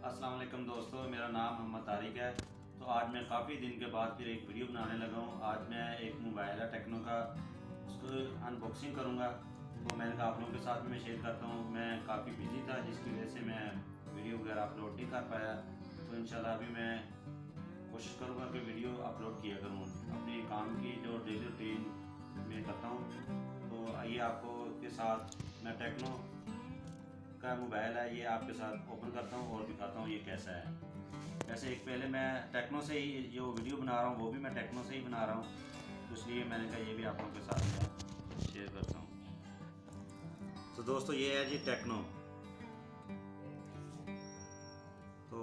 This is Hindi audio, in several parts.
अस्सलाम वालेकुम दोस्तों, मेरा नाम मोहम्मद तारिक है। तो आज मैं काफ़ी दिन के बाद फिर एक वीडियो बनाने लगा हूँ। आज मैं एक मोबाइल है टेक्नो का, उसको अनबॉक्सिंग करूँगा। तो मैंने कहा आप लोगों के साथ में शेयर करता हूँ। मैं काफ़ी बिजी था जिसकी वजह से मैं वीडियो वगैरह अपलोड नहीं कर पाया। तो इंशाल्लाह अभी मैं कोशिश करूँगा कि वीडियो अपलोड किया करूँ, अपनी काम की जो डेली रूटीन में करता हूँ। तो आइए आपको के साथ मैं टेक्नो का मोबाइल है ये आपके साथ ओपन करता हूँ और दिखाता हूँ ये कैसा है। वैसे एक पहले मैं टेक्नो से ही जो वीडियो बना रहा हूँ वो भी मैं टेक्नो से ही बना रहा हूँ, तो इसलिए मैंने कहा ये भी आप लोगों के साथ मैं शेयर करता हूँ। तो दोस्तों ये है जी टेक्नो। तो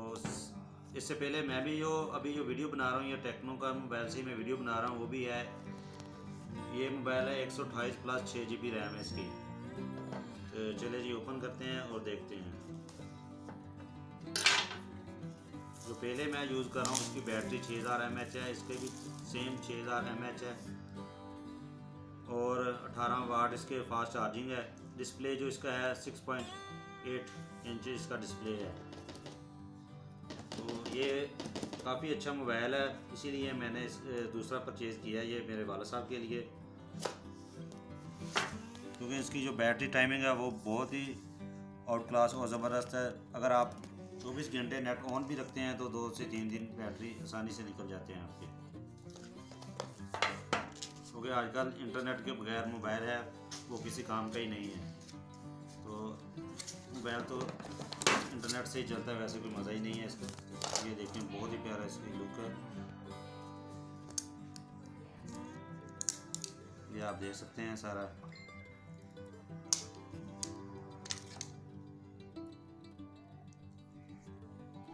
इससे पहले मैं भी अभी जो वीडियो बना रहा हूँ ये टेक्नो का मोबाइल से मैं वीडियो बना रहा हूँ, वो भी है ये मोबाइल है 128 प्लस 6 GB रैम है इसकी। तो चलिए जी ओपन करते हैं और देखते हैं। जो पहले मैं यूज़ कर रहा हूँ उसकी बैटरी 6000 mAh है, इसके भी सेम 6000 mAh है और 18 वाट इसके फास्ट चार्जिंग है। डिस्प्ले जो इसका है 6.8 इंच इसका डिस्प्ले है। तो ये काफ़ी अच्छा मोबाइल है, इसीलिए मैंने दूसरा परचेज़ किया ये मेरे वाला साहब के लिए, क्योंकि इसकी जो बैटरी टाइमिंग है वो बहुत ही आउट क्लास और ज़बरदस्त है। अगर आप 24 घंटे नेट ऑन भी रखते हैं तो 2 से 3 दिन बैटरी आसानी से निकल जाते हैं आपके, क्योंकि आजकल इंटरनेट के बगैर मोबाइल है वो किसी काम का ही नहीं है। तो मोबाइल तो इंटरनेट से ही चलता है, वैसे कोई मज़ा ही नहीं है इसका। ये देखिए बहुत ही प्यारा इसकी लुक है, ये आप देख सकते हैं सारा।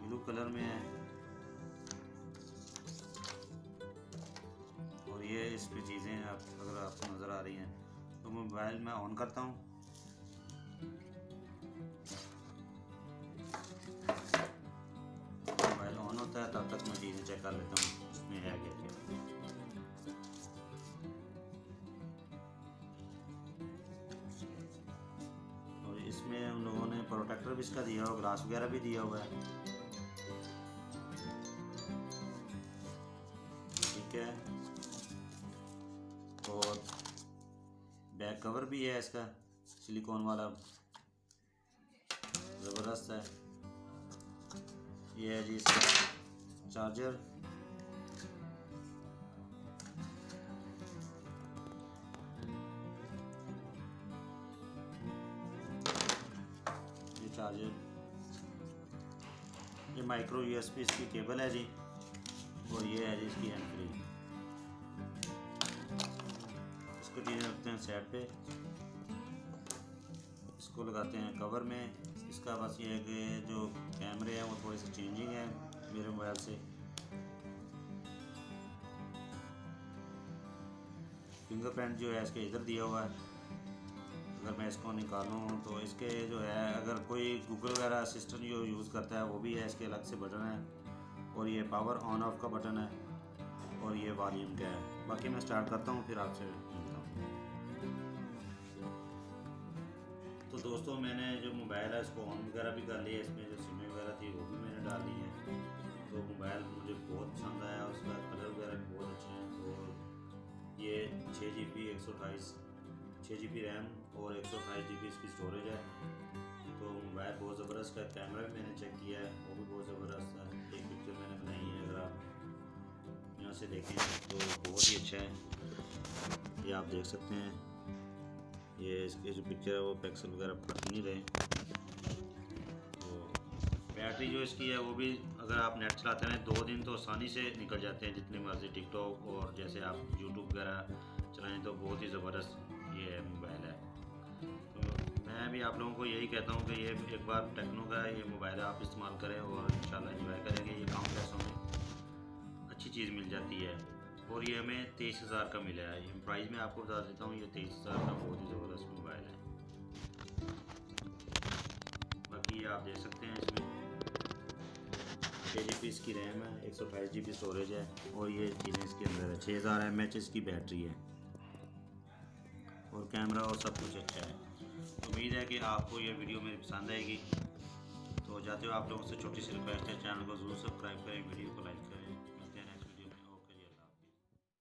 ब्लू कलर में है और ये इस पे चीज़ें आप अगर आपको नज़र आ रही हैं तो मोबाइल मैं ऑन करता हूँ। मोबाइल ऑन होता है तब तक मैं चीज़ें चेक कर लेता हूँ इसमें है क्या क्या। और इसमें उन लोगों ने प्रोटेक्टर भी इसका दिया हुआ, ग्लास वगैरह भी दिया हुआ है, ठीक है। और बैक कवर भी है इसका सिलिकॉन वाला, ज़बरदस्त है। ये है जी इसका चार्जर, ये चार्जर, ये माइक्रो USB इसकी केबल है जी, और ये है जी इसकी एंट्री। इसको चीज़ें रखते हैं साइड पे, इसको लगाते हैं कवर में। इसका बस ये है कि जो कैमरे हैं वो थोड़े से चेंजिंग है मेरे मोबाइल से। फिंगरप्रिंट जो है इसके इधर दिया हुआ है। अगर मैं इसको निकालूँ तो इसके जो है अगर कोई गूगल वगैरह असिस्टेंट जो यूज़ करता है वो भी है, इसके अलग से बटन है। और ये पावर ऑन ऑफ का बटन है और ये वॉल्यूम का है। बाकी मैं स्टार्ट करता हूँ फिर आपसे मिलता हूँ। तो दोस्तों मैंने जो मोबाइल है इसको ऑन वगैरह भी कर लिया, इसमें जो सिमें वगैरह थी वो भी मैंने डाल ली है। तो मोबाइल मुझे बहुत पसंद आया, उसका कलर वगैरह भी बहुत अच्छे हैं। और ये 6 GB 6 GB रैम और 128 GB इसकी स्टोरेज है। तो मोबाइल बहुत ज़बरदस्त है। कैमरा भी मैंने चेक किया है वो भी बहुत ज़बरदस्त है। एक पिक्चर मैंने बनाई है, अगर आप यहाँ से देखें तो बहुत ही अच्छा है, ये आप देख सकते हैं। ये इसके जो पिक्चर है वो पिक्सल वगैरह फट नहीं रहे। तो बैटरी जो इसकी है वो भी अगर आप नेट चलाते हैं 2 दिन तो आसानी से निकल जाते हैं, जितनी मर्जी टिकटॉक और जैसे आप यूट्यूब वगैरह चलाएं तो बहुत ही ज़बरदस्त ये मोबाइल है। तो मैं भी आप लोगों को यही कहता हूँ कि ये एक बार टेक्नो का ये मोबाइल आप इस्तेमाल करें और इंशाल्लाह एंजॉय करेंगे। ये कम पैसों में अच्छी चीज़ मिल जाती है और ये हमें 23,000 का मिला है। ये प्राइस मैं आपको बता देता हूँ, ये 23,000 का बहुत ही ज़बरदस्त मोबाइल है। बाकी ये आप देख सकते हैं इसमें 6 GB इसकी रैम है, 128 GB स्टोरेज है और ये चीज़ें इसके अंदर है। 6000 mAh इसकी बैटरी है और कैमरा और सब कुछ अच्छा है। उम्मीद है कि आपको ये वीडियो मेरी पसंद आएगी। तो जाते हो आप लोगों से छोटी सी रिक्वेस्ट है, चैनल को जरूर सब्सक्राइब करें, वीडियो